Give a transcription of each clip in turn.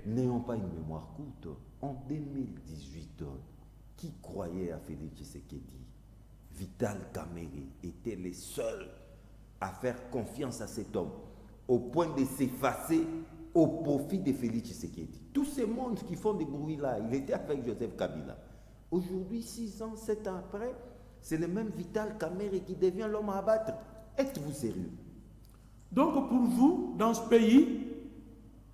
N'ayons pas une mémoire courte. En 2018, qui croyait à Félix Tshisekedi? Vital Kamerhe était les seuls à faire confiance à cet homme, au point de s'effacer au profit de Félix Tshisekedi. Tous ces mondes qui font des bruits là, il était avec Joseph Kabila. Aujourd'hui, 6 ans, 7 ans après, c'est le même Vital Kamerhe qui devient l'homme à abattre. Êtes-vous sérieux? Donc pour vous, dans ce pays,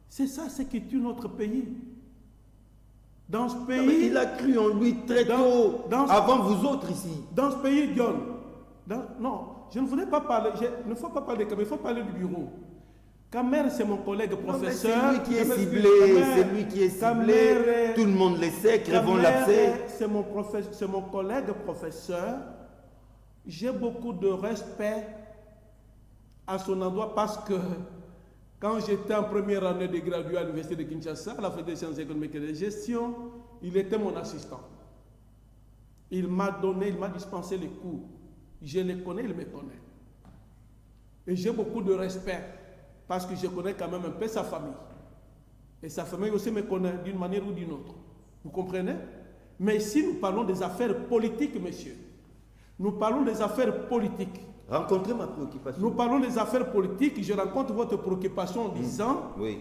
c'est ça ce qui tue notre pays. Dans ce pays... Mais il a cru en lui très tôt, avant vous autres ici. Dans ce pays, John, non, je ne voulais pas parler, il ne faut pas parler de Kamerhe, il faut parler du bureau. Kamerhe, c'est mon collègue professeur. C'est lui qui est ciblé, c'est lui qui est ciblé. Tout le monde le sait, crevons l'abcès. C'est mon collègue professeur. J'ai beaucoup de respect à son endroit parce que quand j'étais en première année de gradué à l'université de Kinshasa, à la Faculté des sciences économiques et de gestion, il était mon assistant. Il m'a dispensé les cours. Je le connais, il me connaît. Et j'ai beaucoup de respect parce que je connais quand même un peu sa famille. Et sa famille aussi me connaît d'une manière ou d'une autre. Vous comprenez? Mais ici, nous parlons des affaires politiques, monsieur. Nous parlons des affaires politiques. Rencontrez ma préoccupation. Nous parlons des affaires politiques. Je rencontre votre préoccupation en disant... Oui.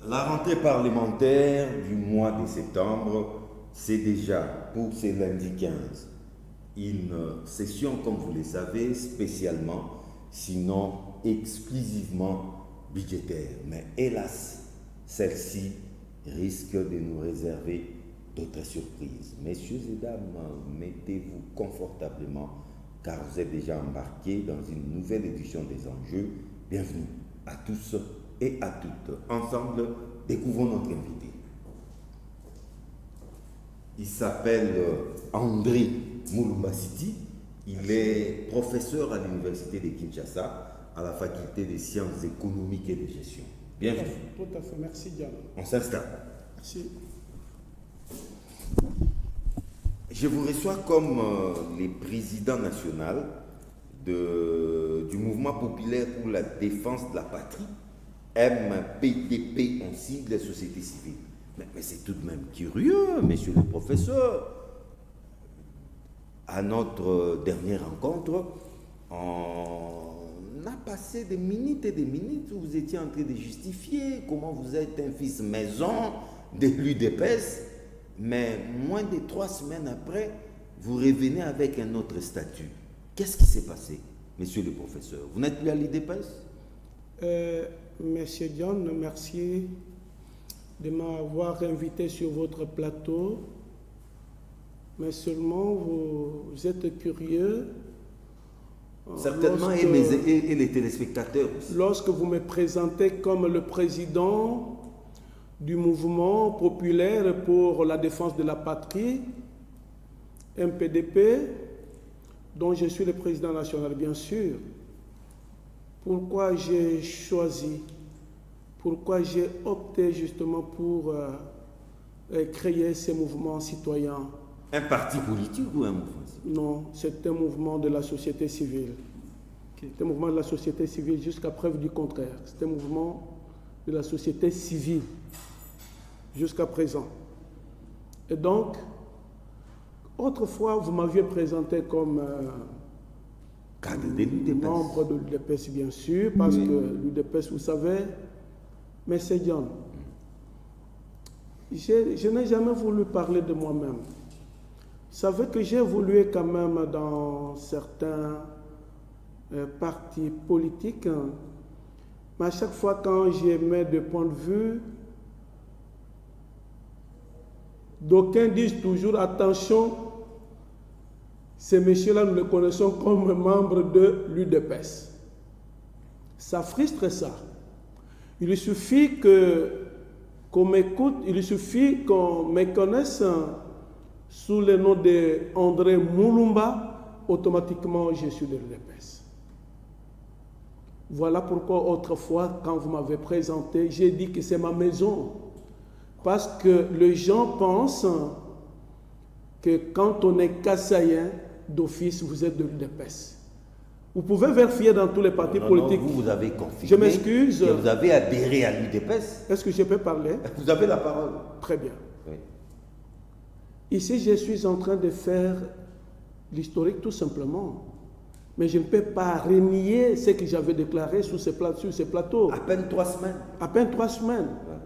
La rentrée parlementaire du mois de septembre, c'est déjà pour ce lundi 15 une session, comme vous le savez, spécialement, sinon exclusivement budgétaire. Mais hélas, celle-ci risque de nous réserver d'autres surprises. Messieurs et dames, mettez-vous confortablement car vous êtes déjà embarqués dans une nouvelle édition des enjeux. Bienvenue à tous et à toutes. Ensemble, découvrons notre invité. Il s'appelle André Mulumba Siti. Il est professeur à l'université de Kinshasa, à la faculté des sciences économiques et de gestion. Bienvenue. Tout à fait, merci Diane. On s'installe. Merci. Je vous reçois comme le président national du mouvement populaire pour la défense de la patrie, MPDP en sigle société civile. Mais c'est tout de même curieux, monsieur le professeur. À notre dernière rencontre, on a passé des minutes et des minutes où vous étiez en train de justifier comment vous êtes un fils maison de l'UDPS, mais moins de 3 semaines après, vous revenez avec un autre statut. Qu'est-ce qui s'est passé, monsieur le professeur? Vous n'êtes plus à l'UDPS? Monsieur John, merci de m'avoir invité sur votre plateau. Mais seulement vous êtes curieux. Certainement, et les téléspectateurs aussi. Lorsque vous me présentez comme le président du mouvement populaire pour la défense de la patrie, MPDP, dont je suis le président national, bien sûr. Pourquoi j'ai choisi, pourquoi j'ai opté justement pour créer ces mouvements citoyens? Un parti politique ou un mouvement? Non, c'est un mouvement de la société civile. C'est un mouvement de la société civile jusqu'à preuve du contraire. C'est un mouvement de la société civile jusqu'à présent. Et donc, autrefois, vous m'aviez présenté comme membre de l'UDPS, bien sûr, parce que l'UDPS, vous savez, mais c'est John. Je n'ai jamais voulu parler de moi-même. Vous savez que j'ai évolué quand même dans certains partis politiques, mais à chaque fois quand j'émets des points de vue, d'aucuns disent toujours attention, ces messieurs-là, nous les connaissons comme membres de l'UDPS. Ça frustre ça. Il suffit qu'on m'écoute, il suffit qu'on me connaisse sous le nom d'André Mulumba, automatiquement je suis de l'UDPS. Voilà pourquoi autrefois, quand vous m'avez présenté, j'ai dit que c'est ma maison. Parce que les gens pensent que quand on est Kassaïen, d'office, vous êtes de l'UDPS. Vous pouvez vérifier dans tous les partis politiques. Non, vous avez confirmé Je m'excuse. que vous avez adhéré à l'UDPS. Est-ce que je peux parler? Vous avez la parole. Très bien. Oui. Ici, je suis en train de faire l'historique tout simplement. Mais je ne peux pas renier ce que j'avais déclaré sur ces plateaux. À peine 3 semaines. À peine 3 semaines. Ouais.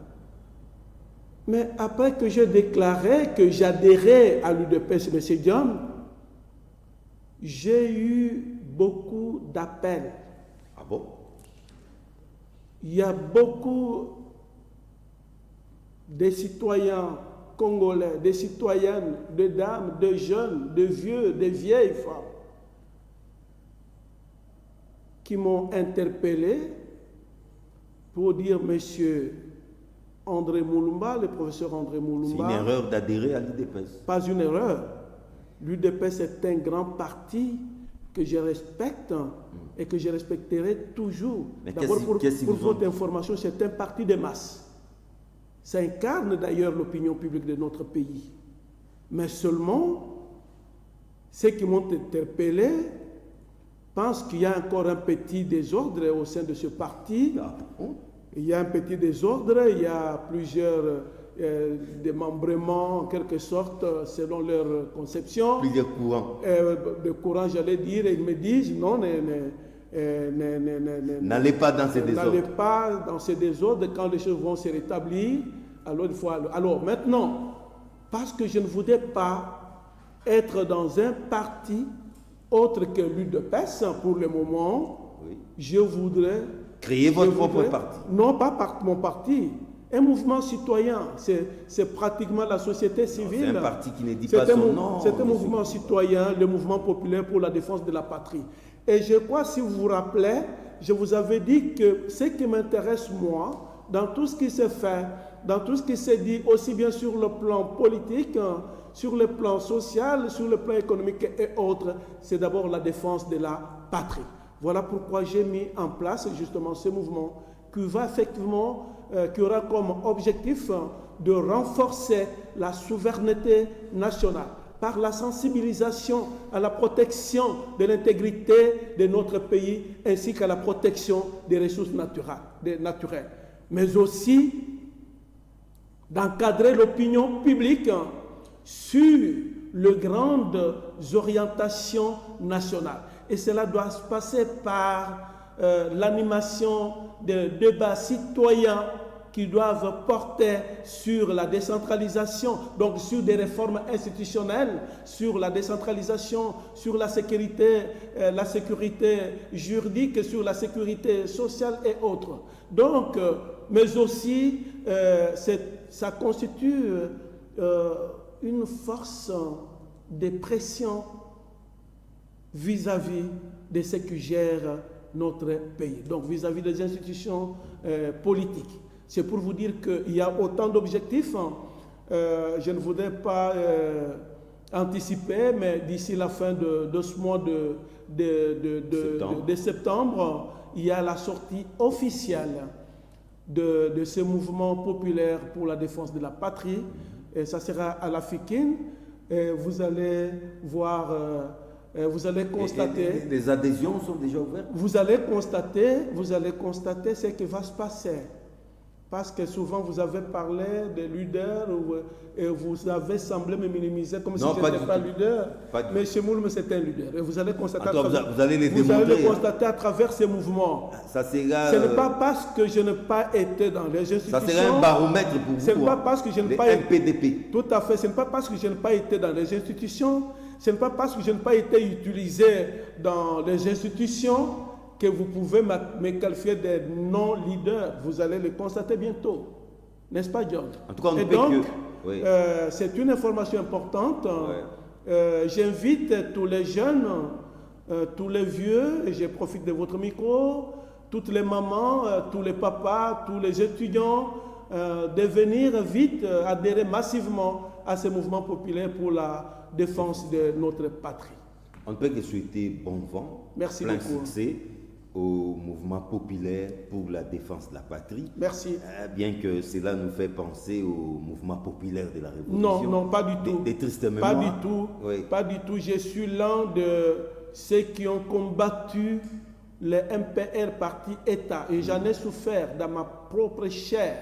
Mais après que j'ai déclaré que j'adhérais à l'UDPS, M. John, j'ai eu beaucoup d'appels. Ah bon? Il y a beaucoup de citoyens congolais, des citoyennes, de dames, de jeunes, de vieux, de vieilles femmes qui m'ont interpellé pour dire, monsieur André Moulumba, le professeur André Moulumba. C'est une erreur d'adhérer à l'UDPS. Pas une erreur. L'UDPS est un grand parti que je respecte et que je respecterai toujours. D'abord, pour votre information, c'est un parti de masse. Ça incarne d'ailleurs l'opinion publique de notre pays. Mais seulement, ceux qui m'ont interpellé pensent qu'il y a encore un petit désordre au sein de ce parti. Il y a un petit désordre, il y a plusieurs démembrements en quelque sorte selon leur conception. Plusieurs courants. De courants, j'allais dire, et ils me disent non, n'allez pas dans ces désordres. N'allez pas dans ces désordres, quand les choses vont se rétablir, alors il faut aller. Alors maintenant, parce que je ne voudrais pas être dans un parti autre que l'UDPS pour le moment, oui. Je voudrais... Créer votre propre parti. Non, pas mon parti. Un mouvement citoyen, c'est pratiquement la société civile. C'est un parti qui ne dit pas son nom. C'est un mouvement citoyen, le mouvement populaire pour la défense de la patrie. Et je crois, si vous vous rappelez, je vous avais dit que ce qui m'intéresse, moi, dans tout ce qui se fait, dans tout ce qui se dit, aussi bien sur le plan politique, sur le plan social, sur le plan économique et autres, c'est d'abord la défense de la patrie. Voilà pourquoi j'ai mis en place justement ce mouvement qui va effectivement, qui aura comme objectif de renforcer la souveraineté nationale par la sensibilisation à la protection de l'intégrité de notre pays ainsi qu'à la protection des ressources naturelles. Mais aussi d'encadrer l'opinion publique sur les grandes orientations nationales. Et cela doit se passer par l'animation de débats citoyens qui doivent porter sur la décentralisation, donc sur des réformes institutionnelles, sur la décentralisation, sur la sécurité juridique, sur la sécurité sociale et autres. Donc, mais aussi, ça constitue une force de pression vis-à-vis de ce qui gère notre pays, donc vis-à-vis des institutions politiques. C'est pour vous dire qu'il y a autant d'objectifs. Je ne voudrais pas anticiper, mais d'ici la fin de ce mois de septembre, il y a la sortie officielle de ce mouvement populaire pour la défense de la patrie. Et ça sera à la FICIN. Vous allez voir... vous allez constater... Les adhésions sont déjà ouvertes. Vous allez constater ce qui va se passer. Parce que souvent vous avez parlé de leader et vous avez semblé me minimiser comme si je n'étais pas leader. Mais chez Moulme, c'est un leader. Et vous allez constater, vous allez le constater à travers ces mouvements. Ça sera, ce n'est pas parce que je n'ai pas été dans les institutions. Ça sera un baromètre pour vous. Ce n'est pas parce que je n'ai pas été. Tout à fait. Ce n'est pas parce que je n'ai pas été dans les institutions. Ce n'est pas parce que je n'ai pas été utilisé dans les institutions que vous pouvez me qualifier de non-leader. Vous allez le constater bientôt. N'est-ce pas, John? En tout cas, et donc, c'est une information importante. Ouais. J'invite tous les jeunes, tous les vieux, et je profite de votre micro, toutes les mamans, tous les papas, tous les étudiants, de venir vite adhérer massivement à ce mouvement populaire pour la défense de notre patrie. On ne peut que souhaiter bon vent, merci plein beaucoup. Succès au mouvement populaire pour la défense de la patrie. Merci. Bien que cela nous fait penser au mouvement populaire de la Révolution. Non, pas du tout. Des tristes mémoires. Pas du tout. Oui. Pas du tout. Je suis l'un ceux qui ont combattu les MPR parti État, et j'en ai souffert dans ma propre chair,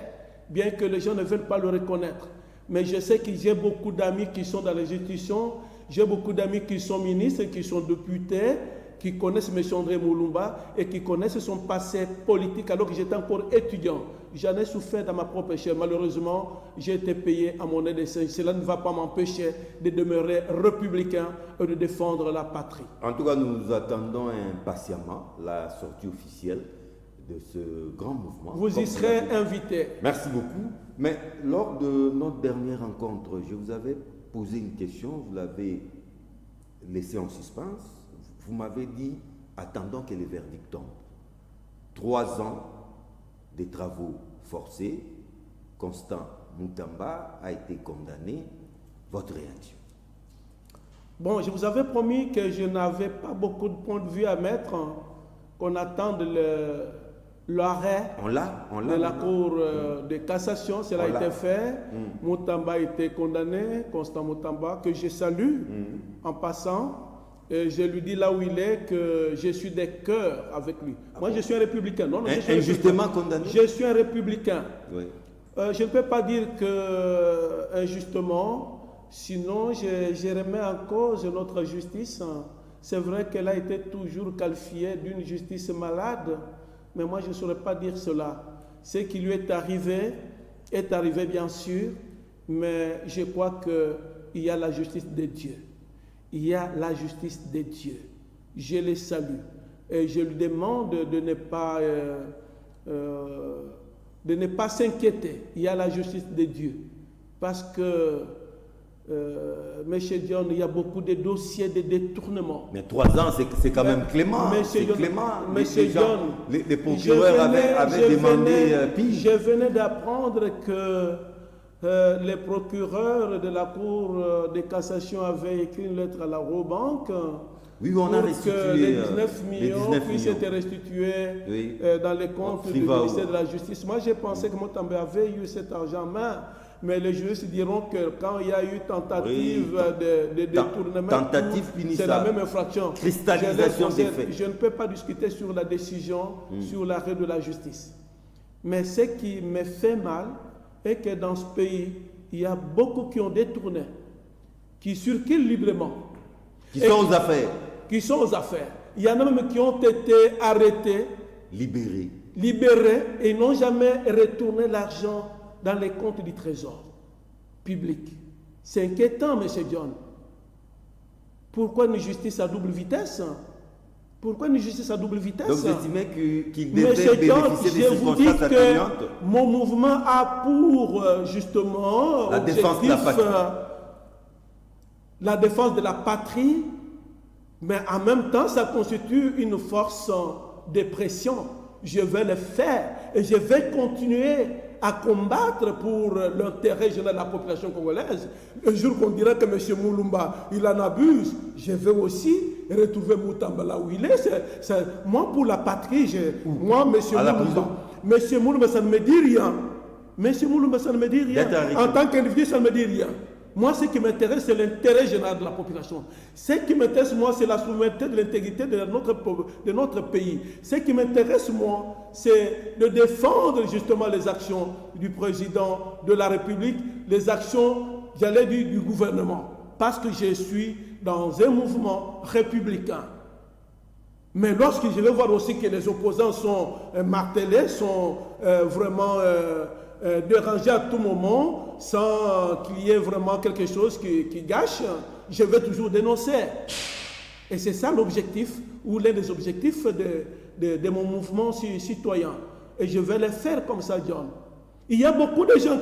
bien que les gens ne veulent pas le reconnaître. Mais je sais que j'ai beaucoup d'amis qui sont dans les institutions, j'ai beaucoup d'amis qui sont ministres, qui sont députés, qui connaissent M. André Moulumba et qui connaissent son passé politique alors que j'étais encore étudiant. J'en ai souffert dans ma propre chair. Malheureusement, j'ai été payé à mon aide. Cela ne va pas m'empêcher de demeurer républicain et de défendre la patrie. En tout cas, nous attendons impatiemment la sortie officielle de ce grand mouvement. Vous y serez invité. Merci beaucoup. Mais lors de notre dernière rencontre, je vous avais posé une question, vous l'avez laissée en suspens. Vous m'avez dit, attendons que les verdicts tombent. 3 ans de travaux forcés, Constant Moutamba a été condamné. Votre réaction? Bon, je vous avais promis que je n'avais pas beaucoup de points de vue à mettre, qu'on attende l'arrêt de la Cour de cassation. Cela a été fait. Moutamba a été condamné, Constant Moutamba, que je salue en passant. Et je lui dis là où il est que je suis des cœurs avec lui. Moi, je suis un républicain. Non, je suis injustement condamné. Je suis un républicain. Oui. Je ne peux pas dire que injustement, sinon je remets en cause notre justice. C'est vrai qu'elle a été toujours qualifiée d'une justice malade, mais moi je ne saurais pas dire cela. Ce qui lui est arrivé bien sûr, mais je crois qu'il y a la justice de Dieu. Il y a la justice de Dieu. Je les salue. Et je lui demande de ne pas s'inquiéter. Il y a la justice de Dieu. Parce que, M. John, il y a beaucoup de dossiers de détournement. Mais 3 ans, c'est quand même clément. C'est clément. Les procureurs avaient demandé pire. Je venais d'apprendre que les procureurs de la Cour de cassation avaient écrit une lettre à la Robank on a restitué que les 19 millions puissent être restitués dans les comptes du ministère de la Justice. Moi, j'ai pensé que Moutamba avait eu cet argent en main, mais les juristes diront que quand il y a eu tentative de détournement, c'est la même infraction. Cristallisation des faits. Je ne peux pas discuter sur la décision, sur l'arrêt de la justice. Mais ce qui me fait mal, et que dans ce pays, il y a beaucoup qui ont détourné, qui circulent librement. Qui sont aux affaires. Qui sont aux affaires. Il y en a même qui ont été arrêtés, libérés et n'ont jamais retourné l'argent dans les comptes du trésor public. C'est inquiétant, M. John. Pourquoi une justice à double vitesse? Pourquoi une justice à double vitesse? Donc vous estimez qu'il devait bénéficier des circonstances atténuantes? Mon mouvement a pour justement la défense de la patrie. La défense de la patrie, mais en même temps ça constitue une force de pression. Je vais le faire et je vais continuer à combattre pour l'intérêt général de la population congolaise. Le jour qu'on dira que M. Moulumba, il en abuse, je vais aussi retrouver Moutamba là où il est. Moi, pour la patrie, moi, M. Moulumba, ça ne me dit rien. M. Moulumba, ça ne me dit rien. En tant qu'individu, ça ne me dit rien. Moi, ce qui m'intéresse, c'est l'intérêt général de la population. Ce qui m'intéresse, moi, c'est la souveraineté de l'intégrité de notre pays. Ce qui m'intéresse, moi, c'est de défendre justement les actions du président de la République, les actions, j'allais dire, du gouvernement. Parce que je suis dans un mouvement républicain. Mais lorsque je vais voir aussi que les opposants sont martelés, sont vraiment dérangés à tout moment, sans qu'il y ait vraiment quelque chose qui gâche, je vais toujours dénoncer. Et c'est ça l'objectif, ou l'un des objectifs de mon mouvement citoyen. Et je vais le faire comme ça, John. Il y a beaucoup de gens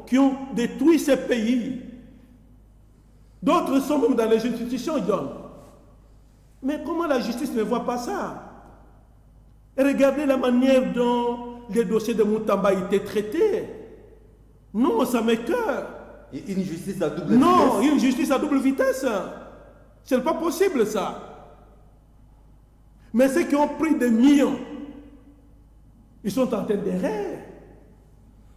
qui ont détruit ce pays. D'autres sont même dans les institutions, John. Mais comment la justice ne voit pas ça? Et regardez la manière dont les dossiers de Moutamba étaient traités. Non, ça m'écoeure. Une justice à double vitesse? Non, une justice à double vitesse. Ce n'est pas possible, ça. Mais ceux qui ont pris des millions, ils sont en train d'errer.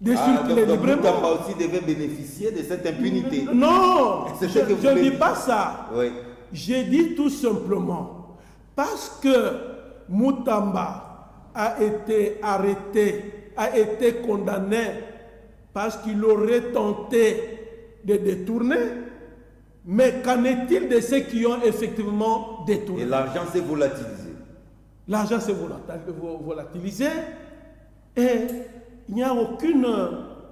De circuler librement. Moutamba aussi devait bénéficier de cette impunité. Non, je ne dis pas ça. Oui. J'ai dit tout simplement Parce que Moutamba a été arrêté, a été condamné parce qu'il aurait tenté de détourner. Mais qu'en est-il de ceux qui ont effectivement détourné? Et l'argent s'est volatilisé. L'argent s'est volatilisé et il n'y a aucune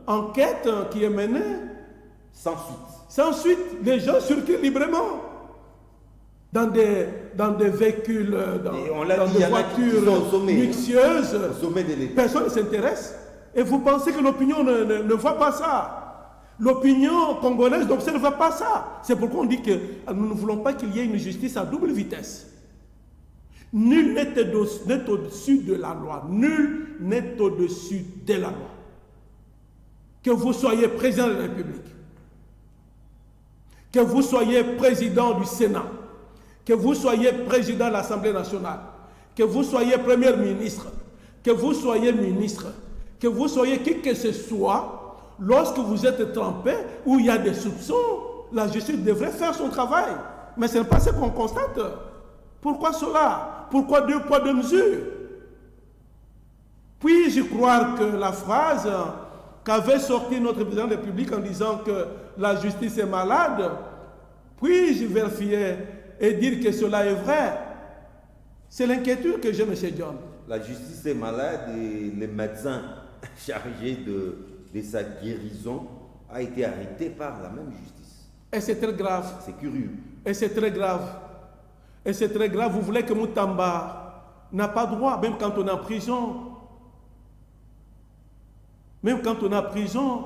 enquête qui est menée. Sans suite. Sans suite, les gens circulent librement dans des véhicules, dans des voitures luxueuses. Au sommet de l'État. Personne ne s'intéresse. Et vous pensez que l'opinion ne voit pas ça? L'opinion congolaise n'observe pas ça. C'est pourquoi on dit que nous ne voulons pas qu'il y ait une justice à double vitesse. Nul n'est au-dessus de la loi. Nul n'est au-dessus de la loi. Que vous soyez président de la République, que vous soyez président du Sénat, que vous soyez président de l'Assemblée nationale, que vous soyez premier ministre, que vous soyez ministre, que vous soyez qui que ce soit, lorsque vous êtes trempé, où il y a des soupçons, la justice devrait faire son travail. Mais ce n'est pas ce qu'on constate. Pourquoi cela? Pourquoi deux poids, deux mesures? Puis-je croire que la phrase qu'avait sorti notre président de la République en disant que la justice est malade, puis-je vérifier et dire que cela est vrai? C'est l'inquiétude que j'ai, M. John. La justice est malade et les médecins chargés de sa guérison a été arrêté par la même justice. Et c'est très grave. C'est curieux. Et c'est très grave. Et c'est très grave. Vous voulez que Moutamba n'a pas droit, même quand on est en prison. Même quand on est en prison,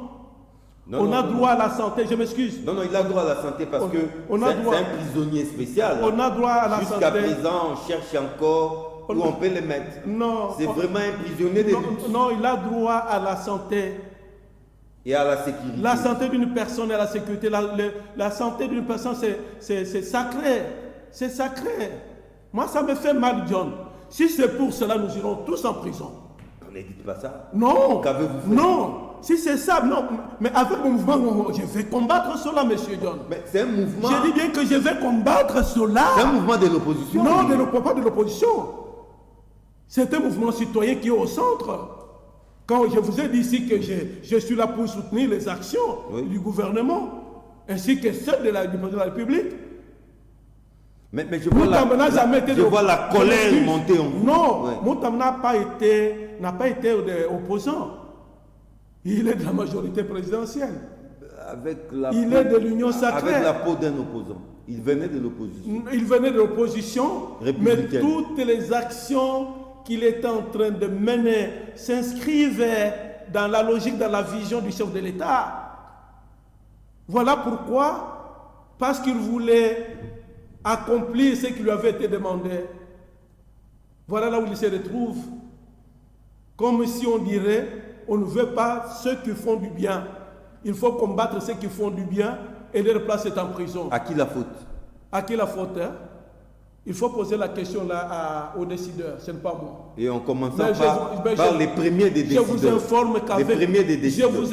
on a droit à la santé. Je m'excuse. Non, il a droit à la santé parce que c'est un prisonnier spécial. On a droit à la santé. Jusqu'à présent, on cherche encore où on peut le mettre. Non. C'est vraiment un prisonnier de lutte. Non, il a droit à la santé. Et à la sécurité. La santé d'une personne et à la sécurité. La santé d'une personne, c'est sacré. C'est sacré. Moi, ça me fait mal, John. Si c'est pour cela, nous irons tous en prison. Ne dites pas ça. Non. Qu'avez-vous fait? Non. Si c'est ça, non. Mais avec mon mouvement, je vais combattre cela, monsieur John. Mais c'est un mouvement. Je dis bien que je vais combattre cela. C'est un mouvement de l'opposition. Non, pas de l'opposition. C'est un mouvement citoyen qui est au centre. Quand je vous ai dit ici que je suis là pour soutenir les actions du gouvernement, ainsi que celles du président de la République. Mais je vois la colère monter en vous. Non, Moutamba n'a pas été opposant. Il est de la majorité présidentielle. Il est de l'Union sacrée. Avec la peau d'un opposant. Il venait de l'opposition. Il venait de l'opposition, mais toutes les actions qu'il est en train de mener s'inscrivaient dans la logique, dans la vision du chef de l'État. Voilà pourquoi, parce qu'il voulait accomplir ce qui lui avait été demandé, voilà là où il se retrouve. Comme si on dirait, on ne veut pas ceux qui font du bien. Il faut combattre ceux qui font du bien et leur place est en prison. À qui la faute? À qui la faute, hein? Il faut poser la question là aux décideurs, ce n'est pas moi. Et en commençant par les premiers des décideurs. Je vous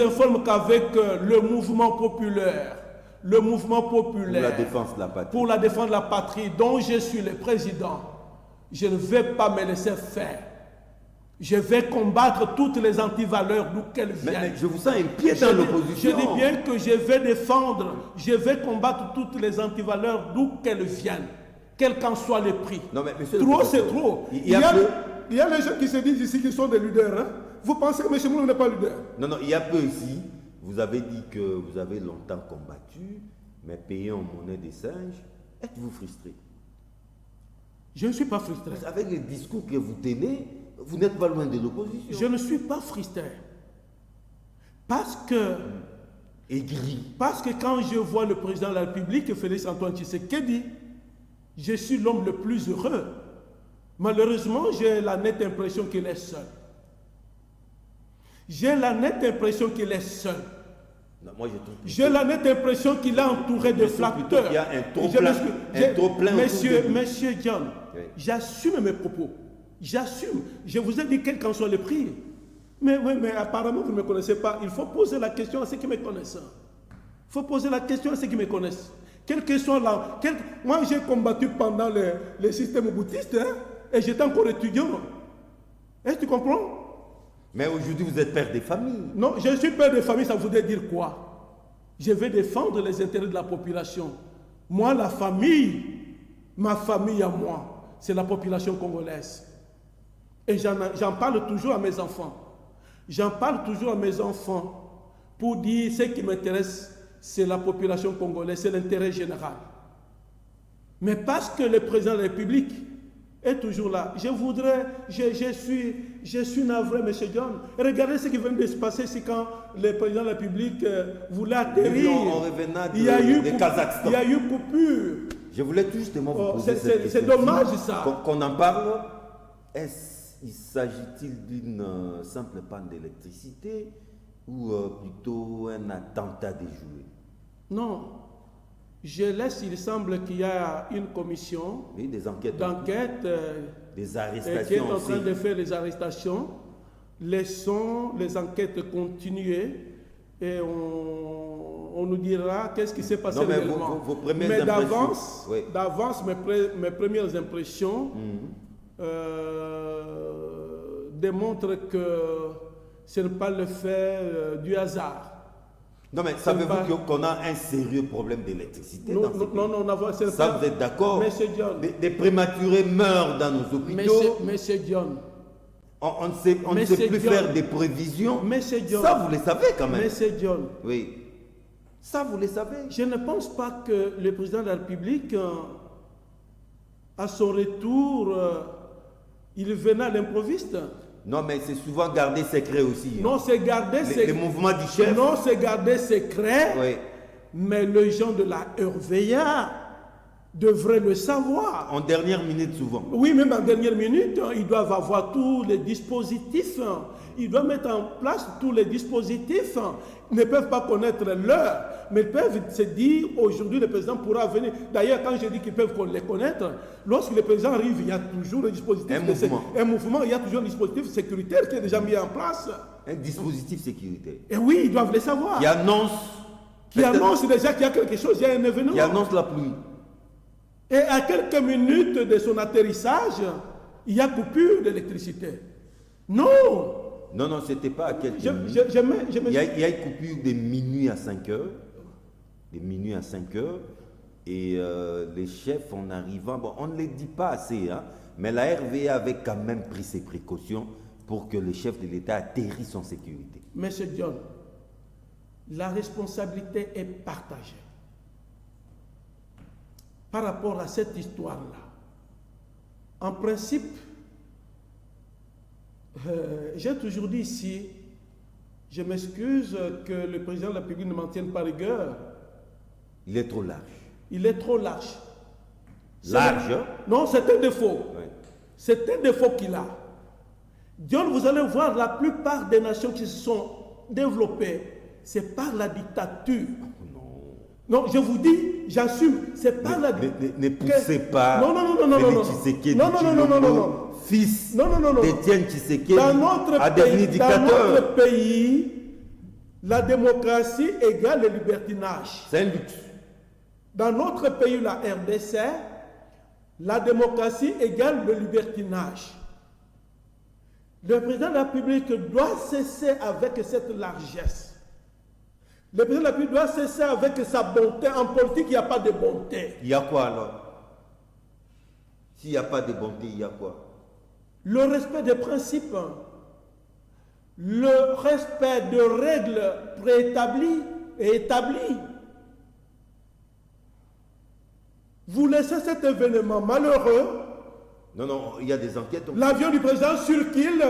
informe qu'avec le mouvement populaire, pour la défense de la patrie, dont je suis le président, je ne vais pas me laisser faire. Je vais combattre toutes les antivaleurs d'où qu'elles viennent. Mais je vous sens inquiet dans l'opposition. Je dis bien que je vais défendre, je vais combattre toutes les antivaleurs d'où qu'elles viennent, quel qu'en soit le prix. Non, mais monsieur trop, c'est trop. Il y a les gens qui se disent ici qu'ils sont des leaders. Hein? Vous pensez que M. Moulou n'est pas leader? Non, il y a peu ici. Vous avez dit que vous avez longtemps combattu, mais payé en monnaie des singes. Êtes-vous frustré? Je ne suis pas frustré. Avec les discours que vous tenez, vous n'êtes pas loin de l'opposition. Je ne suis pas frustré. Parce que... Aigri. Parce que quand je vois le président de la République, Félix Antoine Tshisekedi, je suis l'homme le plus heureux. Malheureusement, j'ai la nette impression qu'il est seul. J'ai la nette impression qu'il est seul. Non, moi, j'ai la nette impression qu'il est entouré de flatteurs. Il y a un trop plein. Monsieur John, oui. J'assume mes propos. J'assume. Je vous ai dit quel qu'en soit le prix. Mais apparemment, vous ne me connaissez pas. Il faut poser la question à ceux qui me connaissent. Il faut poser la question à ceux qui me connaissent. Quel que soit là. Moi, j'ai combattu pendant les systèmes bouddhistes, hein, et j'étais encore étudiant. Est-ce que tu comprends? Mais aujourd'hui, vous êtes père de famille. Non, je suis père de famille, ça voudrait dire quoi? Je vais défendre les intérêts de la population. Moi, la famille, ma famille à moi, c'est la population congolaise. Et j'en parle toujours à mes enfants. J'en parle toujours à mes enfants pour dire ce qui m'intéresse, c'est la population congolaise, c'est l'intérêt général. Mais parce que le président de la République est toujours là, je suis navré, M. John. Regardez ce qui vient de se passer ici quand le président de la République voulait atterrir. Il y a eu coupure. Je voulais justement vous poser cette question. C'est dommage ça. Qu'on en parle. Il s'agit-il d'une simple panne d'électricité ou plutôt un attentat déjoué? Non. Il semble qu'il y a une commission d'enquête des arrestations qui est en train aussi. de faire les arrestations. Laissons les enquêtes continuer et on nous dira qu'est-ce qui s'est passé réellement. Mais d'avance, oui. Mes premières impressions démontrent que ce n'est pas le fait du hasard. Non, mais savez-vous qu'on a un sérieux problème d'électricité dans ce pays? Non, ça, vous êtes d'accord? Monsieur John. Des prématurés meurent dans nos hôpitaux. Monsieur John. On ne sait plus faire des prévisions. Monsieur John. Ça, vous le savez quand même. Monsieur John. Oui. Ça, vous le savez. Je ne pense pas que le président de la République, à son retour, il venait à l'improviste. Non, mais c'est souvent gardé secret aussi. Non, c'est gardé secret. Les mouvements du chef. Non, c'est gardé secret. Oui. Mais les gens de la RVA devraient le savoir. En dernière minute, souvent. Oui, même en dernière minute, ils doivent avoir tous les dispositifs. Ils doivent mettre en place tous les dispositifs. Ils ne peuvent pas connaître l'heure, mais ils peuvent se dire aujourd'hui le président pourra venir. D'ailleurs, quand je dis qu'ils peuvent les connaître, lorsque le président arrive, il y a toujours un dispositif. Un mouvement, il y a toujours un dispositif sécuritaire qui est déjà mis en place. Un dispositif sécuritaire. Et oui, ils doivent le savoir. Qui annonce déjà qu'il y a quelque chose, il y a un événement. Qui annonce la pluie. Et à quelques minutes de son atterrissage, il y a coupure d'électricité. Non! Non, c'était pas à quelques minutes. Il y a une coupure de minuit à 5 heures. De minuit à 5 heures. Et les chefs, en arrivant, bon, on ne les dit pas assez, hein, mais la RVA avait quand même pris ses précautions pour que le chef de l'État atterrisse en sécurité. Monsieur John, la responsabilité est partagée par rapport à cette histoire-là. En principe, j'ai toujours dit ici, je m'excuse que le président de la République ne m'en tienne pas rigueur. Il est trop large. Il est trop large. Large? Non, c'est un défaut. Oui. C'est un défaut qu'il a. John, vous allez voir, la plupart des nations qui se sont développées, c'est par la dictature. Non, je vous dis, j'assume, c'est par la dictature. Ne poussez pas. Non. Tshisekedi, Non. Fils non. d'Étienne Tshisekedi à devenir dictateur. Dans notre pays, la démocratie égale le libertinage. C'est un luxe. Dans notre pays, la RDC, la démocratie égale le libertinage. Le président de la République doit cesser avec cette largesse. Le président de la République doit cesser avec sa bonté. En politique, il n'y a pas de bonté. Il y a quoi alors? S'il n'y a pas de bonté, il y a quoi? Le respect des principes, le respect de règles préétablies et établies. Vous laissez cet événement malheureux. Non, il y a des enquêtes. L'avion du président circule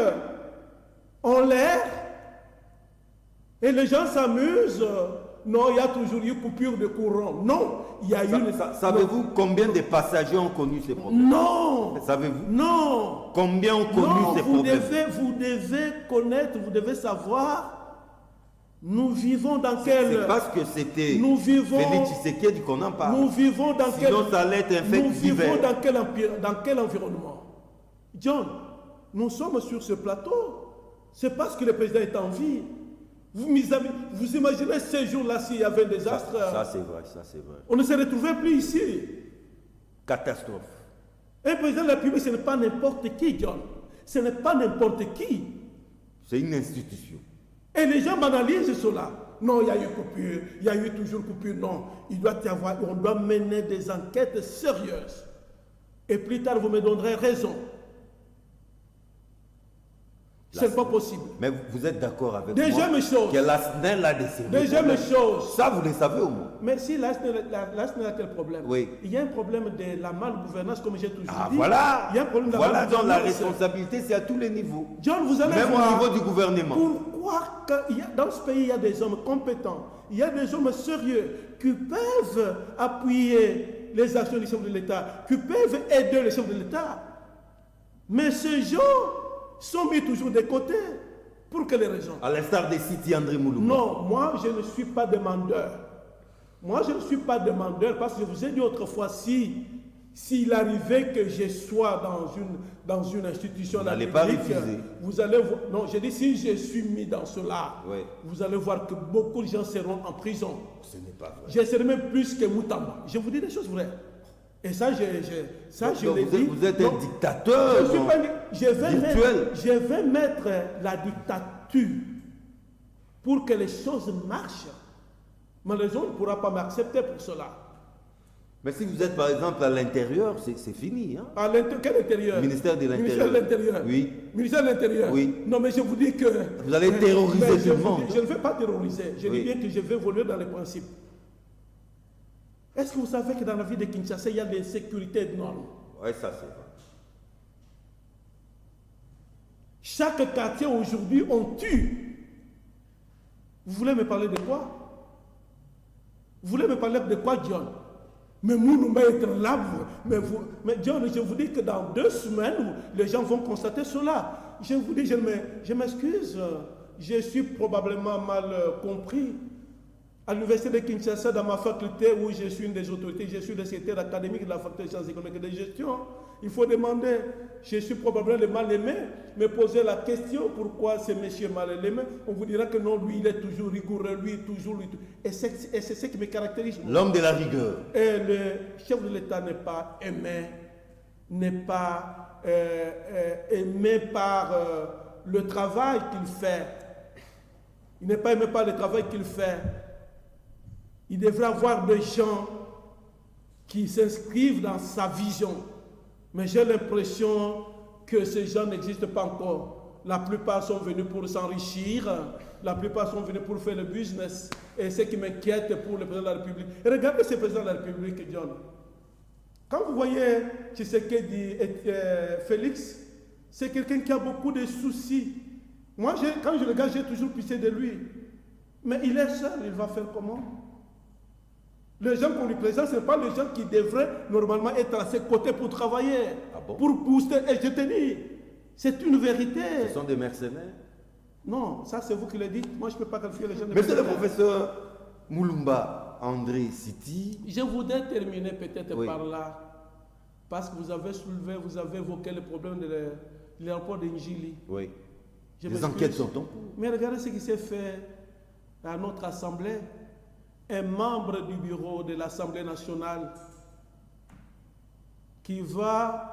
en l'air et les gens s'amusent. Non, il y a toujours eu coupure de courant. Non, il y a eu... Savez-vous combien de passagers ont connu ces problèmes? Non. Savez-vous? Non. Combien ont connu ces problèmes? Vous devez connaître, vous devez savoir. Nous vivons dans quel... C'est parce que c'était Félix Tshisekedi qu'on en parle. Nous vivons dans Sinon, ça allait être un fait divers. Nous vivons dans quel environnement? John, nous sommes sur ce plateau. C'est parce que le président est en vie. Vous imaginez ces jours-là s'il y avait un désastre? Ça c'est vrai, ça c'est vrai. On ne se retrouvait plus ici. Catastrophe. Un président de la République, ce n'est pas n'importe qui, John. Ce n'est pas n'importe qui. C'est une institution. Et les gens banalisent cela. Non, il y a eu coupure, il y a eu toujours coupure. Non, il doit y avoir, on doit mener des enquêtes sérieuses. Et plus tard, vous me donnerez raison. Ce n'est pas possible. Mais vous êtes d'accord avec Deuxième moi chose. que la SNEL a décidé. Deuxième chose. Ça, vous le savez au moins. Mais si la SNEL a quel problème? Oui. Il y a un problème de la malgouvernance, comme j'ai toujours dit. Voilà. Il y a un problème de la Voilà, donc la malgouvernance. responsabilité, c'est à tous les niveaux. John, vous allez Même voir au niveau du gouvernement. pourquoi dans ce pays, il y a des hommes compétents, il y a des hommes sérieux qui peuvent appuyer les actions des chefs de l'État, qui peuvent aider les chefs de l'État. Mais ces gens sont mis toujours de côté. Pour quelles raisons? À l'instar de Siti André Moulumba. Non, moi je ne suis pas demandeur. Moi je ne suis pas demandeur parce que je vous ai dit autrefois, s'il arrivait que je sois dans une institution Vous n'allez pas refuser. vous allez voir. Non, j'ai dit si je suis mis dans cela, Oui. vous allez voir que beaucoup de gens seront en prison. Ce n'est pas vrai. Je serai même plus que Moutamba. Je vous dis des choses vraies. Et ça, je l'ai dit. Vous êtes Donc, un dictateur. je suis pas- virtuel. je vais mettre la dictature pour que les choses marchent. Malheureusement, on ne pourra pas m'accepter pour cela. Mais si vous êtes par exemple à l'intérieur, c'est fini. Hein? À quel intérieur? Ministère de l'Intérieur. Ministère de l'Intérieur. Oui. Ministère de l'Intérieur. Oui. Non, mais je vous dis que... Vous allez terroriser mais tout le monde. Je ne vais pas terroriser. Je Oui. dis bien que je vais évoluer dans les principes. Est-ce que vous savez que dans la ville de Kinshasa, il y a des sécurités énormes? Oui, ça c'est vrai. Chaque quartier aujourd'hui, on tue. Vous voulez me parler de quoi? Vous voulez me parler de quoi, John? Mais nous être là, mais John, je vous dis que dans 2 semaines, les gens vont constater cela. Je vous dis, je m'excuse, je suis probablement mal compris. À l'université de Kinshasa, dans ma faculté où je suis une des autorités, je suis le secrétaire académique de la faculté de sciences économiques et de gestion. Il faut demander, je suis probablement le mal aimé, me poser la question pourquoi ce monsieur mal aimé. On vous dira que non, lui il est toujours rigoureux, lui toujours. Et c'est ce qui me caractérise. L'homme de la rigueur. Et le chef de l'État n'est pas aimé, aimé par le travail qu'il fait. Il n'est pas aimé par le travail qu'il fait. Il devrait avoir des gens qui s'inscrivent dans sa vision. Mais j'ai l'impression que ces gens n'existent pas encore. La plupart sont venus pour s'enrichir. La plupart sont venus pour faire le business. Et ce qui m'inquiète pour le président de la République. Et regardez ce président de la République, John. Quand vous voyez Tshisekedi Félix, c'est quelqu'un qui a beaucoup de soucis. Moi, quand je le regarde, j'ai toujours pitié de lui. Mais il est seul, il va faire comment? Les gens qu'on lui présente, ce ne sont pas les gens qui devraient normalement être à ses côtés pour travailler, pour booster. Et je te dis, c'est une vérité. Ce sont des mercenaires. Non, ça c'est vous qui le dites. Moi, je ne peux pas qualifier les gens de Monsieur le mercenaires. professeur Moulumba André Siti. Je voudrais terminer peut-être Oui. par là, parce que vous avez évoqué le problème de l'aéroport de Njili. Oui. Je Les m'excuse. enquêtes sont en cours. Mais regardez ce qui s'est fait à notre assemblée. Un membre du bureau de l'Assemblée nationale qui va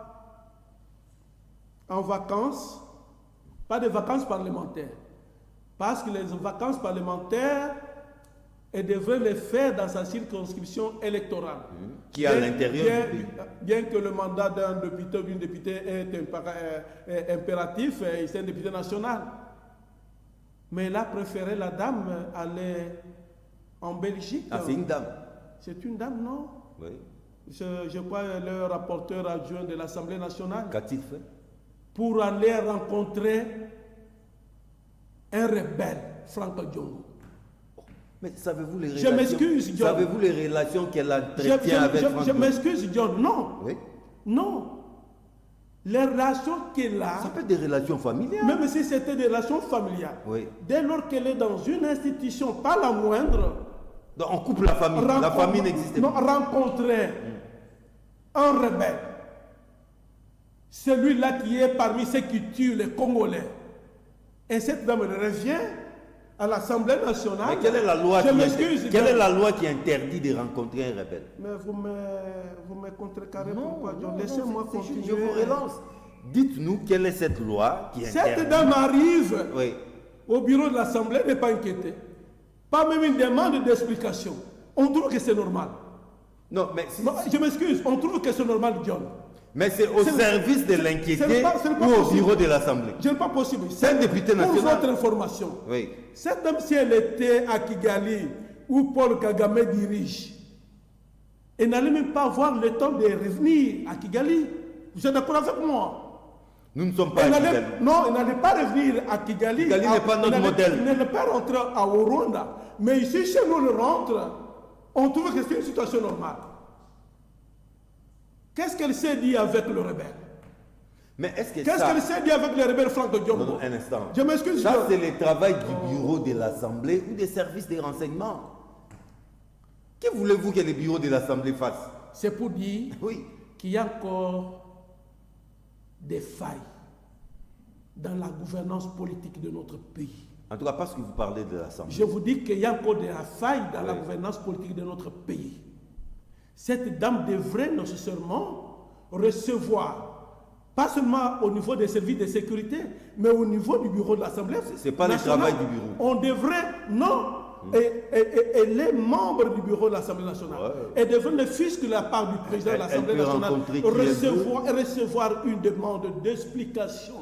en vacances, pas de vacances parlementaires, parce que les vacances parlementaires, elle devrait les faire dans sa circonscription électorale. Qui est à l'intérieur du pays. Bien que le mandat d'un député ou d'une députée est impératif, c'est un député national. Mais elle a préféré la dame aller en Belgique. Ah, c'est une dame. C'est une dame, non? Oui. Je crois le rapporteur adjoint de l'Assemblée nationale. Qu'a-t-il fait? Pour aller rencontrer un rebelle, Franck Diongo. Mais savez-vous les Je relations? m'excuse, John. Savez-vous les relations qu'elle entretient avec Franck Je Diongo? m'excuse, John. Non. Oui. Non. Les relations qu'elle a, Ça peut être des relations familiales. même si c'était des relations familiales, Oui. dès lors qu'elle est dans une institution, pas la moindre, Donc, on coupe la famille. La famille n'existe non, pas. rencontrer un rebelle, celui-là qui est parmi ceux qui tuent les Congolais, et cette dame revient à l'Assemblée nationale. Mais quelle est la loi, Je m'excuse. quelle est la loi qui interdit de rencontrer un rebelle? Mais vous me contrecarrez. Non, Pourquoi, John? non, Laissez-moi c'est juste, continuer. je vous relance. Dites-nous quelle est cette loi qui interdit. Cette dame arrive Oui. au bureau de l'Assemblée, n'est pas inquiétée. Pas même une demande d'explication. On trouve que c'est normal. Non, mais Non, je m'excuse, on trouve que c'est normal, John. mais c'est au service de ce l'inquiété n'est pas ou au possible. bureau de l'Assemblée. Ce n'est pas possible. C'est un député Pour national. votre information, Oui. cette dame, si elle était à Kigali, où Paul Kagame dirige, elle n'allait même pas avoir le temps de revenir à Kigali. Vous êtes d'accord avec moi? Nous ne sommes pas à Elle Kigali. n'allait- Non, elle n'allait pas revenir à Kigali. Kigali n'est pas notre modèle. Elle n'allait pas rentrer au Rwanda. Mais ici, chez nous, elle rentre. On trouve que c'est une situation normale. Qu'est-ce qu'elle s'est dit avec le rebelle? Mais est-ce que Qu'est-ce ça... qu'elle s'est dit avec le rebelle Franck Non, Diongo? non, un instant. Je m'excuse. Ça, John. c'est le travail du bureau de l'Assemblée ou des services de renseignement. Que voulez-vous que le bureau de l'Assemblée fasse? C'est pour dire Oui. qu'il y a encore des failles dans la gouvernance politique de notre pays. En tout cas, parce que vous parlez de l'Assemblée. Je vous dis qu'il y a encore des failles dans la Oui. gouvernance politique de notre pays. Cette dame devrait nécessairement recevoir, pas seulement au niveau des services de sécurité, mais au niveau du bureau de l'Assemblée. C'est pas le nationale. travail du bureau. On devrait, non. Et les membres du bureau de l'Assemblée nationale, Ouais. et devant le fisc de la part du président de Elle l'Assemblée peut nationale, rencontrer qui elle veut. recevoir une demande d'explication.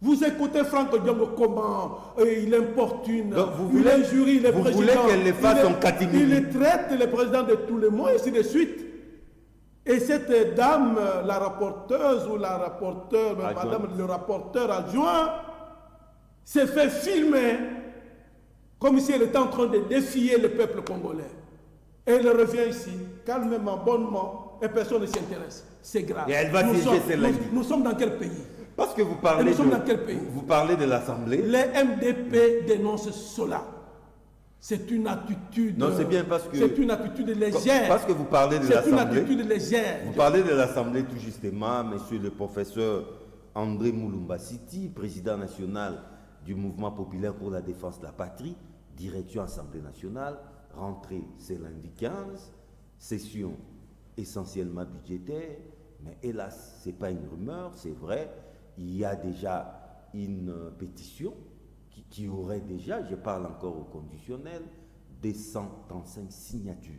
Vous écoutez Franck Diongo comment il importune, Donc, vous il voulez- injurie les vous présidents. voulez qu'elle le fasse il en catimini. Il traite les présidents de tous les mois, et ainsi de suite. Et cette dame, la rapporteuse ou la rapporteure, Adjointe. madame le rapporteur adjoint, s'est fait filmer comme si elle était en train de défier le peuple congolais. Et elle revient ici, calmement, bonnement, et personne ne s'y intéresse. C'est grave. Et elle va Nous siéger sommes- ce lundi. nous sommes dans quel pays? Parce que vous Et parlez nous sommes dans quel pays? vous parlez de l'Assemblée. Les MDP dénoncent cela. C'est une attitude. Non, c'est bien parce que- C'est une attitude légère. Parce que vous parlez de C'est une l'Assemblée. attitude légère. Vous parlez de l'Assemblée tout justement, monsieur le professeur André Moulumba Siti, président national du Mouvement populaire pour la défense de la patrie, direction Assemblée nationale, rentrée c'est lundi 15, session essentiellement budgétaire, mais hélas, ce n'est pas une rumeur, c'est vrai, il y a déjà une pétition qui aurait déjà, je parle encore au conditionnel, des 135 signatures.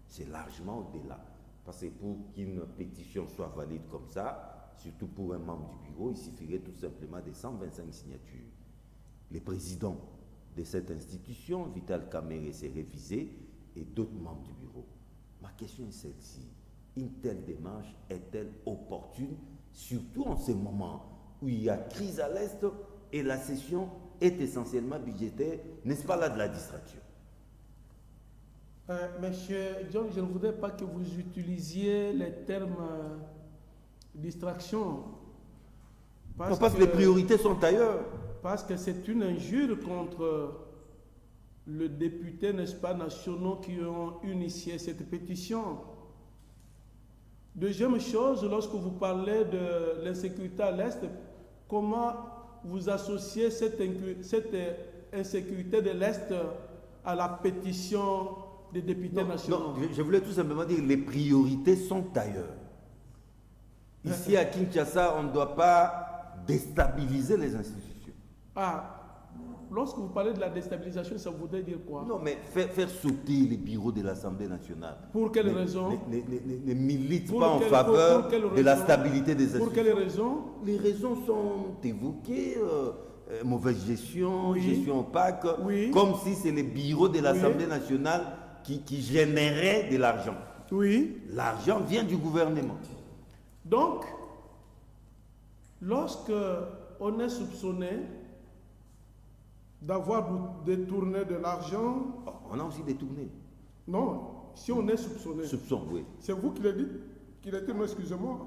C'est largement au-delà. Parce que pour qu'une pétition soit valide comme ça, surtout pour un membre du bureau, il suffirait tout simplement de 125 signatures. Le président de cette institution, Vital Kamerhe, s'est révisé et d'autres membres du bureau. Ma question est celle-ci. Une telle démarche est-elle opportune, surtout en ce moment où il y a crise à l'Est et la session est essentiellement budgétaire, n'est-ce pas là de la distraction? Monsieur John, je ne voudrais pas que vous utilisiez les termes distraction. Non, parce que les priorités sont ailleurs. Parce que c'est une injure contre le député, n'est-ce pas, nationaux qui ont initié cette pétition. Deuxième chose, lorsque vous parlez de l'insécurité à l'Est, comment vous associez cette insécurité de l'Est à la pétition des députés nationaux? Non, je voulais tout simplement dire que les priorités sont ailleurs. Ici à Kinshasa, on ne doit pas déstabiliser les institutions. Ah, lorsque vous parlez de la déstabilisation, ça voudrait dire quoi? Non, mais faire sauter les bureaux de l'Assemblée nationale. Pour quelle raison? Ne milite Pour pas en quelle- faveur pour quelle de la raison? stabilité des institutions. Pour quelles raisons? Les raisons sont évoquées. Mauvaise gestion, Oui. gestion opaque, Oui. comme si c'est les bureaux de l'Assemblée nationale qui généraient de l'argent. Oui. L'argent vient du gouvernement. Donc, lorsque on est soupçonné d'avoir détourné de l'argent, On a aussi détourné. non, si on est soupçonné, Soupçon, oui. c'est vous qui le dites, qui le dites, non, excusez-moi.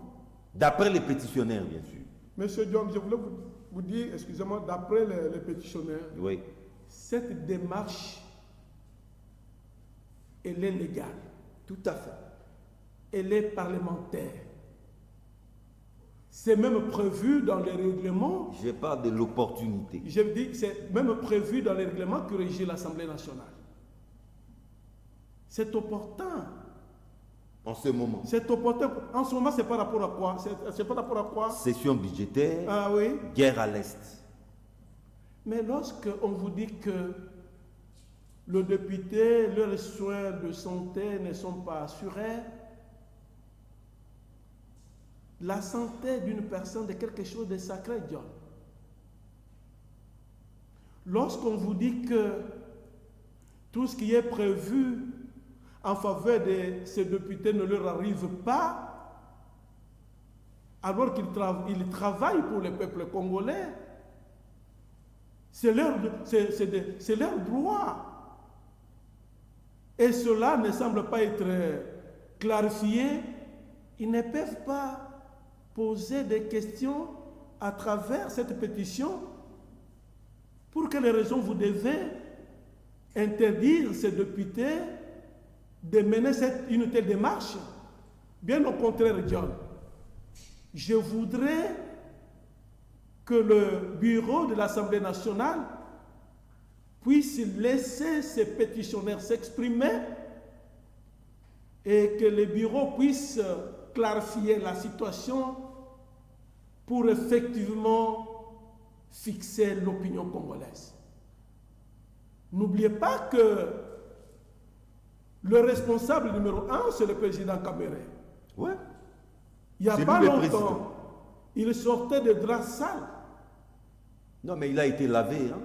D'après les pétitionnaires, bien sûr. Monsieur John, je voulais vous dire, excusez-moi, d'après les pétitionnaires, Oui. cette démarche, elle est légale, Tout à fait. elle est parlementaire. C'est même prévu dans les règlements. Je parle de l'opportunité. Je dis que c'est même prévu dans les règlements qui régissent l'Assemblée nationale. C'est opportun. En ce moment. C'est opportun. En ce moment, c'est par rapport à quoi? C'est par rapport à quoi? Session budgétaire. Ah oui. Guerre à l'Est. Mais lorsque on vous dit que le député, leurs soins de santé ne sont pas assurés, la santé d'une personne est quelque chose de sacré, John. Lorsqu'on vous dit que tout ce qui est prévu en faveur de ces députés ne leur arrive pas, alors qu'ils travaillent pour le peuple congolais, c'est leur droit. Et cela ne semble pas être clarifié. Ils ne peuvent pas poser des questions à travers cette pétition. Pour quelles raisons vous devez interdire ces députés de mener une telle démarche? Bien au contraire, John. Je voudrais que le bureau de l'Assemblée nationale puisse laisser ces pétitionnaires s'exprimer et que le bureau puisse clarifier la situation pour effectivement fixer l'opinion congolaise. N'oubliez pas que le responsable numéro 1, c'est le président Kamere. Ouais. Il n'y a pas longtemps, il sortait de draps sales. Non, mais il a été lavé. Hein?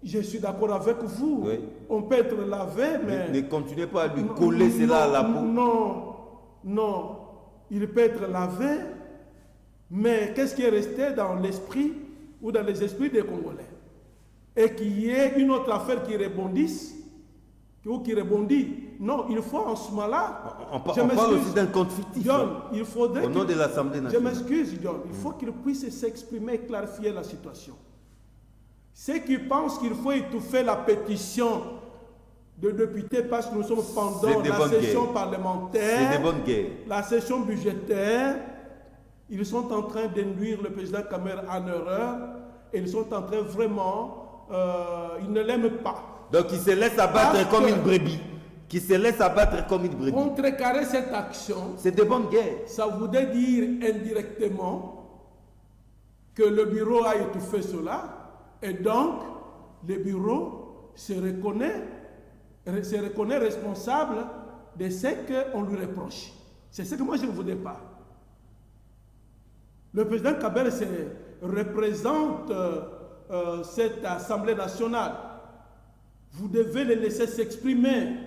Je suis d'accord avec vous. Oui. On peut être lavé, mais... Ne continuez pas à lui coller cela à la peau. Non. Il peut être lavé, mais qu'est-ce qui est resté dans l'esprit ou dans les esprits des Congolais? Et qu'il y ait une autre affaire qui rebondisse, ou qui rebondit. Non, il faut en ce moment-là... On parle aussi d'un compte fictif. John, il faudrait... Au nom de l'Assemblée nationale. Je m'excuse, John. Il faut qu'il puisse s'exprimer et clarifier la situation. Ceux qui pensent qu'il faut étouffer la pétition de députés parce que nous sommes pendant la session parlementaire, la session budgétaire, ils sont en train d'induire le président Kamere en erreur et ils sont en train vraiment, ils ne l'aiment pas. Donc il se laisse abattre comme une brebis. Qui se laisse abattre comme une brebis. Contrecarrer cette action, c'est de bonne guerre. Ça voudrait dire indirectement que le bureau a étouffé cela. Et donc, le bureau se reconnaît responsable de ce qu'on lui reproche. C'est ce que moi je ne voudrais pas. Le président Kabila représente cette Assemblée nationale. Vous devez les laisser s'exprimer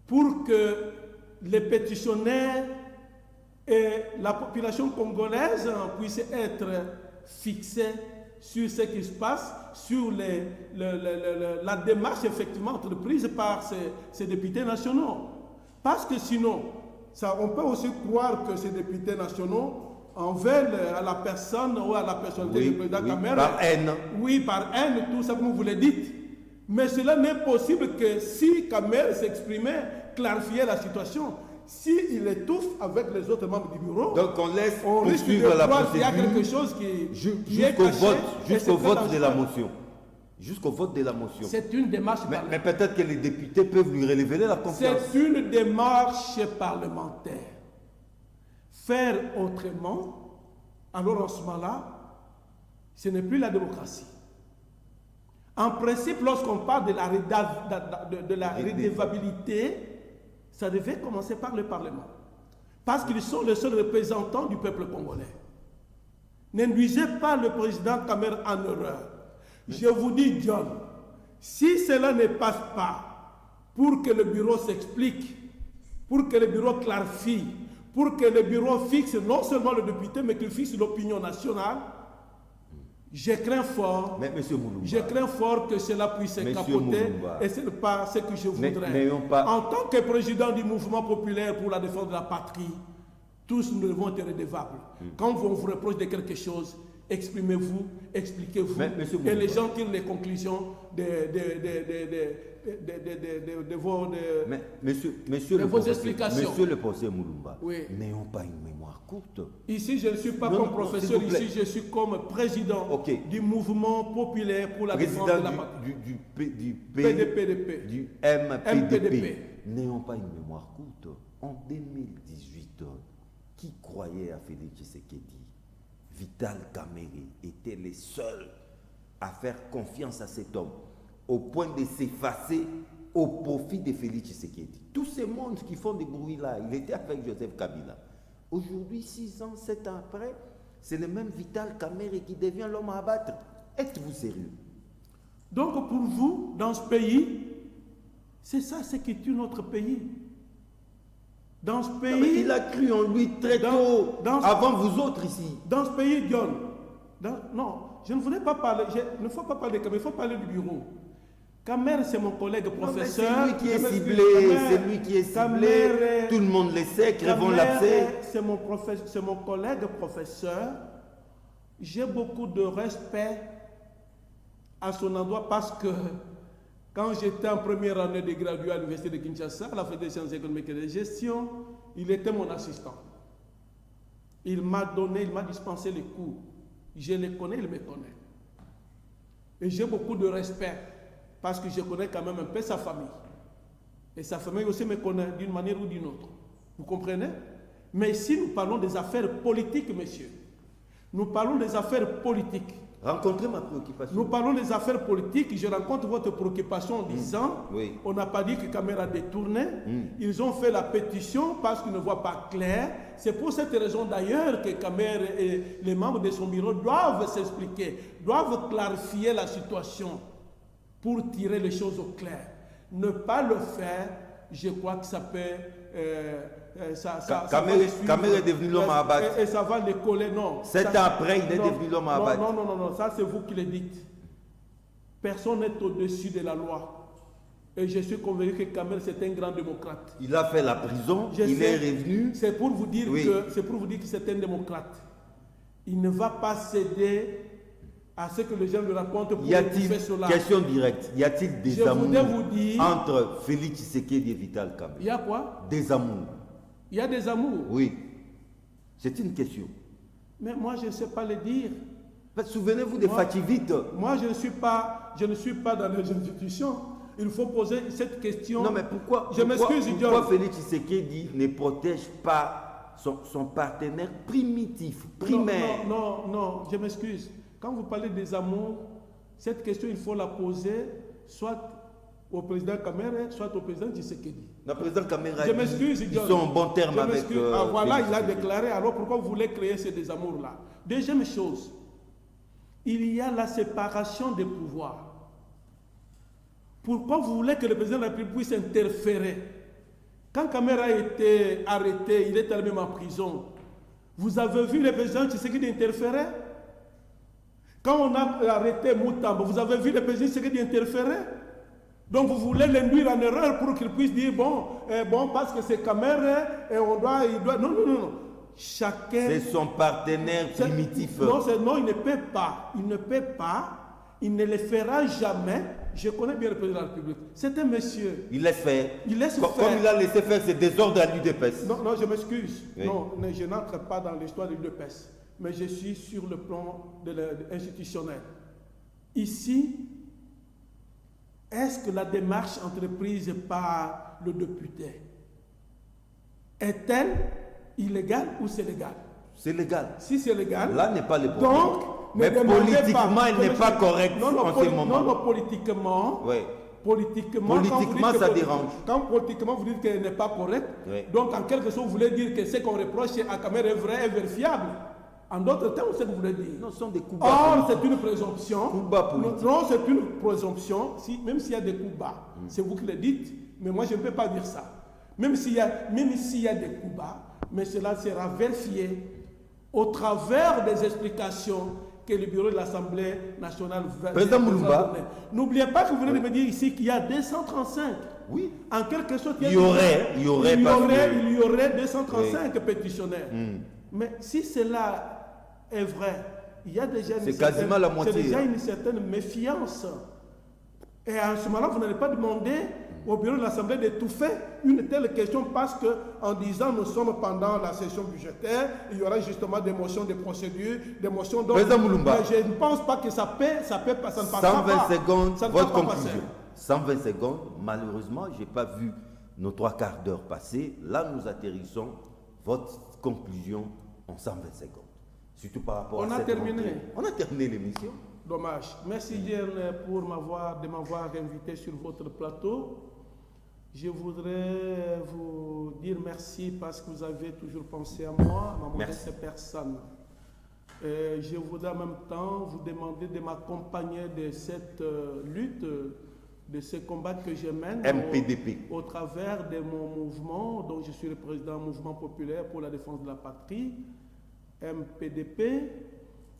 pour que les pétitionnaires et la population congolaise puissent être fixés sur ce qui se passe, sur la démarche effectivement entreprise par ces députés nationaux. Parce que sinon, on peut aussi croire que ces députés nationaux en veulent à la personne ou à la personnalité du président Kamere. Par haine. Oui, par haine, tout ça comme vous le dites. Mais cela n'est possible que si Kamere s'exprimait, clarifiait la situation. S'il étouffe avec les autres membres du bureau, donc on laisse poursuivre la procédure. Il y a quelque chose qui jusqu'au vote de la motion. Jusqu'au vote de la motion. C'est une démarche mais peut-être que les députés peuvent lui révéler la confiance. C'est une démarche parlementaire. Faire autrement, alors en ce moment-là, ce n'est plus la démocratie. En principe, lorsqu'on parle de la redevabilité, ça devait commencer par le Parlement. Parce qu'ils sont les seuls représentants du peuple congolais. N'induisez pas le président Kamere en erreur. Je vous dis, John, si cela ne passe pas pour que le bureau s'explique, pour que le bureau clarifie, pour que le bureau fixe non seulement le député, mais qu'il fixe l'opinion nationale, je crains fort, que cela puisse capoter et ce n'est pas ce que je voudrais. En tant que président du mouvement populaire pour la défense de la patrie, tous nous devons être redevables. Quand on vous reproche de quelque chose, exprimez-vous, expliquez-vous et les gens tirent les conclusions de vos explications. Monsieur le professeur Moulumba, oui. n'ayons pas une mémoire courte. Ici, je ne suis pas Non, comme non, professeur, s'il vous plaît. ici, je suis comme président du mouvement populaire pour la défense de la patrie. Du PDP. Du MPDP. MPDP. N'ayons pas une mémoire courte. En 2018, qui croyait à Félix Tshisekedi? Vital Kamerhe était les seuls à faire confiance à cet homme, au point de s'effacer au profit de Félix Tshisekedi. Tous ces mondes qui font des bruits là, il était avec Joseph Kabila. Aujourd'hui, 6 ans, 7 ans après, c'est le même Vital Kamerhe qui devient l'homme à abattre. Êtes-vous sérieux? Donc pour vous, dans ce pays, c'est ça ce qui tue notre pays. Dans ce pays... Non, mais il a cru en lui très tôt, avant vous autres ici. Dans ce pays, John, non, je ne voulais pas parler, il ne faut pas parler de Kamerhe, il faut parler du bureau. Kamerhe, c'est mon collègue professeur. C'est lui qui est ciblé, c'est lui qui est ciblé. Tout le monde le sait, crevons l'abcès. C'est mon collègue professeur. J'ai beaucoup de respect à son endroit parce que quand j'étais en première année de graduat à l'université de Kinshasa, à la Faculté des sciences économiques et de gestion, il était mon assistant. Il m'a dispensé les cours. Je le connais, il me connaît. Et j'ai beaucoup de respect parce que je connais quand même un peu sa famille. Et sa famille aussi me connaît d'une manière ou d'une autre. Vous comprenez? Mais ici, nous parlons des affaires politiques, messieurs. Nous parlons des affaires politiques. Rencontrez ma préoccupation. Nous parlons des affaires politiques. Je rencontre votre préoccupation en disant on n'a pas dit que Kamerhe a détourné. Ils ont fait la pétition parce qu'ils ne voient pas clair. C'est pour cette raison d'ailleurs que Kamerhe et les membres de son bureau doivent s'expliquer, doivent clarifier la situation pour tirer les choses au clair. Ne pas le faire, je crois que ça peut... Kamerhe est devenu l'homme à abattre. Et ça va les coller, non. 7 ans après, il est devenu l'homme à abattre. Non, ça c'est vous qui le dites. Personne n'est au-dessus de la loi. Et je suis convaincu que Kamerhe c'est un grand démocrate. Il a fait la prison, il est revenu. C'est pour vous dire que c'est un démocrate. Il ne va pas céder à ce que les gens lui racontent pour faire cela. Question directe, y a-t-il des amours entre Félix Tshisekedi et Vital Kamerhe? Il y a quoi? Des amours. Il y a des amours. Oui. C'est une question. Mais moi, je ne sais pas le dire. Souvenez-vous des Fativites. Moi, je ne suis pas dans les institutions. Il faut poser cette question. Non, mais pourquoi Félix Tshisekedi ne protège pas son partenaire primitif, primaire? Non, je m'excuse. Quand vous parlez des amours, cette question, il faut la poser soit au président Kamerhe, soit au président Tshisekedi. Le président Kamerhe je m'excuse, ils sont en bon terme avec... voilà, il a déclaré. Alors pourquoi vous voulez créer ces désamours-là? Deuxième chose, il y a la séparation des pouvoirs. Pourquoi vous voulez que le président de la République puisse interférer? Quand Kamerhe a été arrêté, il est allé même en prison. Vous avez vu le président Tshisekedi interférer? Quand on a arrêté Moutamba, vous avez vu le président Tshisekedi interférer? Donc vous voulez l'induire en erreur pour qu'il puisse dire bon parce que c'est Kamerhe et il doit... Non. Chacun... C'est son partenaire primitif. Non, il ne peut pas. Il ne le fera jamais. Je connais bien le président de la République. C'est un monsieur. Il laisse faire. Comme il a laissé faire ses désordres à l'UDPS. Non, je m'excuse. Oui. Non, je n'entre pas dans l'histoire de l'UDPS. Mais je suis sur le plan institutionnel. Ici, est-ce que la démarche entreprise par le député est-elle illégale ou c'est légal? C'est légal. Si c'est légal, là n'est pas le problème. Donc, mais politiquement, il n'est pas correct en ce moment. Non, politiquement. Oui. Politiquement, ça dérange. Quand politiquement vous dites qu'elle n'est pas correcte, donc en quelque sorte vous voulez dire que ce qu'on reproche à Kamerhe est vrai et vérifiable. En d'autres termes, c'est ce que vous voulez dire. Non, ce sont des coups bas. Or, c'est une présomption. Coups bas politiques. Non, c'est une présomption. Même s'il y a des coups bas, c'est vous qui le dites, mais moi je ne peux pas dire ça. Même s'il y a des coups bas, mais cela sera vérifié au travers des explications que le bureau de l'Assemblée nationale va donner. N'oubliez pas que vous venez de me dire ici qu'il y a 235. Oui. En quelque sorte, il y aurait 235 pétitionnaires. Mais si cela est vrai, il y a déjà une certaine méfiance. Et à ce moment-là, vous n'allez pas demander au bureau de l'Assemblée d'étouffer une telle question parce qu'en disant nous sommes pendant la session budgétaire, il y aura justement des motions de procédure, des motions d'ordre. Mais je ne pense pas que ça ne passera 120 secondes, votre conclusion. 120 secondes, malheureusement, je n'ai pas vu nos 3/4 d'heure passer. Là, nous atterrissons votre conclusion en 120 secondes. Surtout par rapport à cette rentrée. On a terminé l'émission. Dommage. Merci Diane pour de m'avoir invité sur votre plateau. Je voudrais vous dire merci parce que vous avez toujours pensé à moi, à ma modeste personne. Je voudrais en même temps vous demander de m'accompagner de cette lutte, de ce combat que je mène au travers de mon mouvement, dont je suis le président du Mouvement populaire pour la défense de la patrie, MPDP,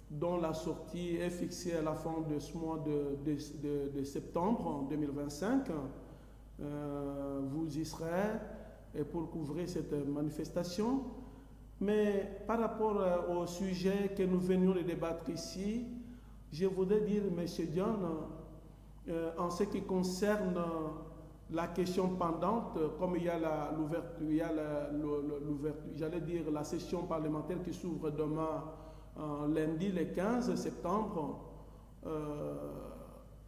dont la sortie est fixée à la fin de ce mois de septembre 2025. Vous y serez pour couvrir cette manifestation. Mais par rapport au sujet que nous venions de débattre ici, je voudrais dire, M. John, en ce qui concerne la question pendante, comme il y a j'allais dire la session parlementaire qui s'ouvre demain, lundi le 15 septembre,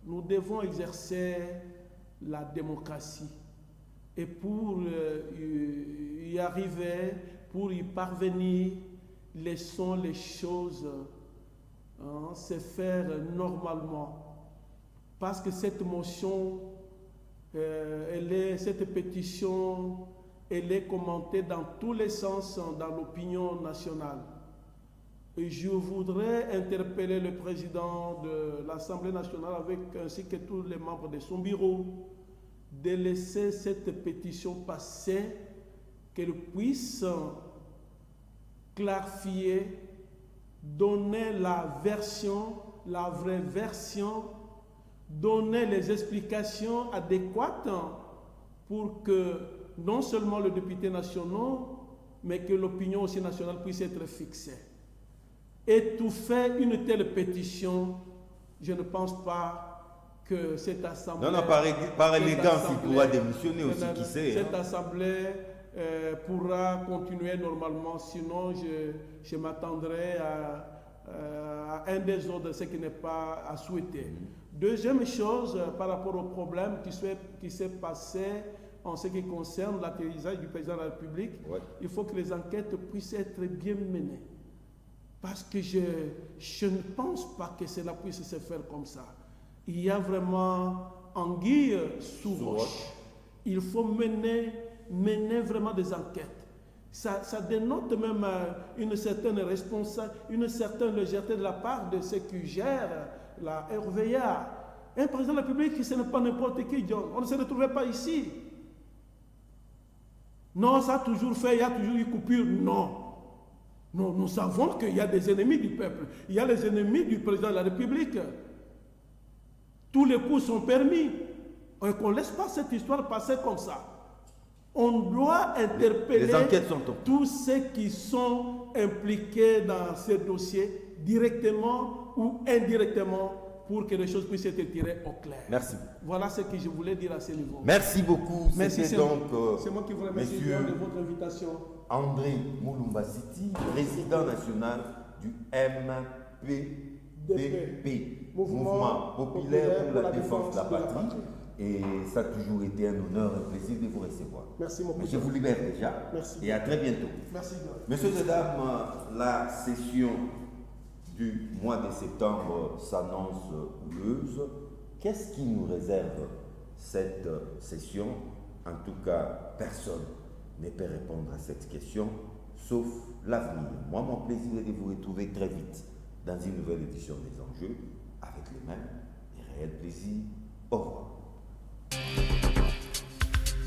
nous devons exercer la démocratie. Et pour y arriver, pour y parvenir, laissons les choses se faire normalement. Parce que cette motion, cette pétition, elle est commentée dans tous les sens dans l'opinion nationale. Et je voudrais interpeller le président de l'Assemblée nationale ainsi que tous les membres de son bureau de laisser cette pétition passer, qu'elle puisse clarifier, donner la vraie version, donner les explications adéquates pour que non seulement les députés nationaux, mais que l'opinion aussi nationale puisse être fixée. Étouffer une telle pétition, je ne pense pas que cette assemblée... Non, par élégance, il pourra démissionner aussi, qui sait. Cette assemblée pourra continuer normalement, sinon je m'attendrai à un désordre, ce qui n'est pas à souhaiter. Deuxième chose, par rapport au problème qui s'est passé en ce qui concerne l'atterrissage du président de la République, il faut que les enquêtes puissent être bien menées. Parce que je ne pense pas que cela puisse se faire comme ça. Il y a vraiment anguille sous roche. Il faut mener vraiment des enquêtes. Ça dénote même une certaine responsabilité, une certaine légèreté de la part de ceux qui gèrent la RVA. Un président de la République, ce n'est pas n'importe qui, John. On ne se retrouvait pas ici. Non, ça a toujours fait, il y a toujours eu coupure. Non. Non, nous savons qu'il y a des ennemis du peuple. Il y a les ennemis du président de la République. Tous les coups sont permis. Et qu'on ne laisse pas cette histoire passer comme ça. On doit interpeller tous ceux qui sont impliqués dans ce dossier, directement ou indirectement, pour que les choses puissent être tirées au clair. Merci. Voilà ce que je voulais dire à ce niveau. Merci beaucoup. Merci, c'est moi qui vous remercie de votre invitation. André Moulumba Siti, président national du MPDP, Mouvement populaire pour la défense de la patrie. Et ça a toujours été un honneur, un plaisir de vous recevoir. Merci beaucoup. Je vous libère déjà. Merci. Et à très bientôt. Merci. Messieurs et dames, la session du mois de septembre s'annonce houleuse. Qu'est-ce qui nous réserve cette session? En tout cas, personne ne peut répondre à cette question, sauf l'avenir. Moi, mon plaisir est de vous retrouver très vite dans une nouvelle édition des Enjeux, avec les mêmes et réels plaisirs. Au revoir.